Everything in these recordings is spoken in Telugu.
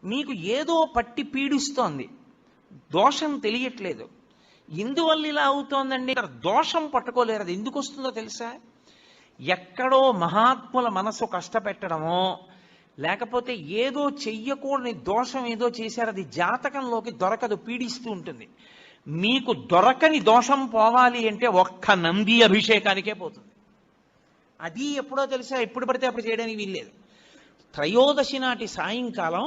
మీకు ఏదో పట్టి పీడిస్తోంది, దోషం తెలియట్లేదు. ఇందువల్ల ఇలా అవుతోందండి. దోషం పట్టుకోలేరు. అది ఎందుకు వస్తుందో తెలుసా? ఎక్కడో మహాత్ముల మనసు కష్టపెట్టడమో, లేకపోతే ఏదో చెయ్యకూడని దోషం ఏదో చేశారు, అది జాతకంలోకి దొరకదు, పీడిస్తూ ఉంటుంది. మీకు దొరకని దోషం పోవాలి అంటే ఒక్క నంది అభిషేకానికే పోతుంది. అది ఎప్పుడో తెలుసా? ఎప్పుడు పడితే అప్పుడు చేయడానికి వీల్లేదు. త్రయోదశి నాటి సాయంకాలం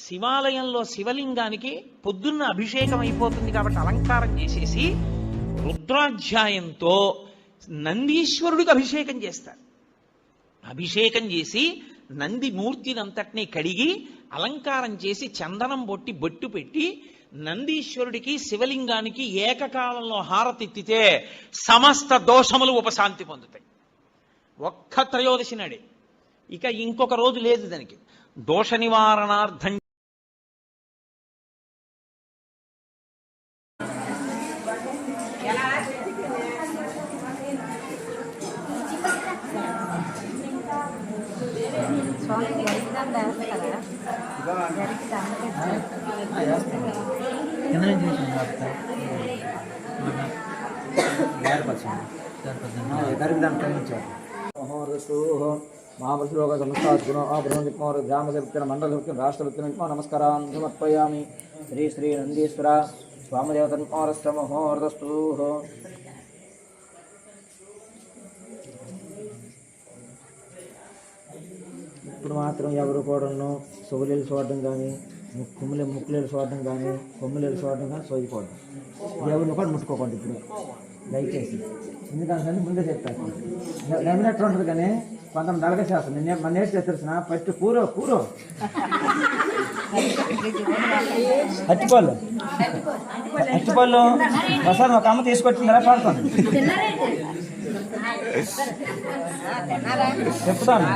శివాలయంలో శివలింగానికి పొద్దున్న అభిషేకం అయిపోతుంది కాబట్టి అలంకారం చేసేసి రుద్రాధ్యాయంతో నందీశ్వరుడికి అభిషేకం చేస్తారు. అభిషేకం చేసి నంది మూర్తినంతటినీ కడిగి అలంకారం చేసి చందనం బొట్టి బొట్టు పెట్టి నందీశ్వరుడికి శివలింగానికి ఏకకాలంలో హారతిత్తితే సమస్త దోషములు ఉపశాంతి పొందుతాయి. ఒక్క త్రయోదశి నాడే. ఇక ఇంకొక రోజు లేదు దానికి. దోష నివారణార్థం महाभ्रोग संस्थात्नो ग्रामसभ्य मंडल राष्ट्रभक्ति नमस्कारान् समर्पयामि। श्री श्री नंदीश्वर स्वामदेवतन्मोरस्तमहोर्दस्तु। ఇప్పుడు మాత్రం ఎవరు కూడాను సోలేలు చూడడం కానీ ముక్కులేలు చూడడం కానీ కొమ్ములేలు చూడడం కానీ సోయిపోవడం ఎవరిని కూడా ముట్టుకోకండి ఇప్పుడు దయచేసి. ఎందుకంటే ముందే చెప్తాను లెమినెట్ ఉంటుంది కానీ కొంతమంది అలగ చేస్తాను. నేను మన ఏం చేస్తున్నా ఫస్ట్ కూరో అట్టిపళ్ళు ఒకసారి ఒక అమ్మ తీసుకొచ్చిందా పాడుతాను చెప్తాను.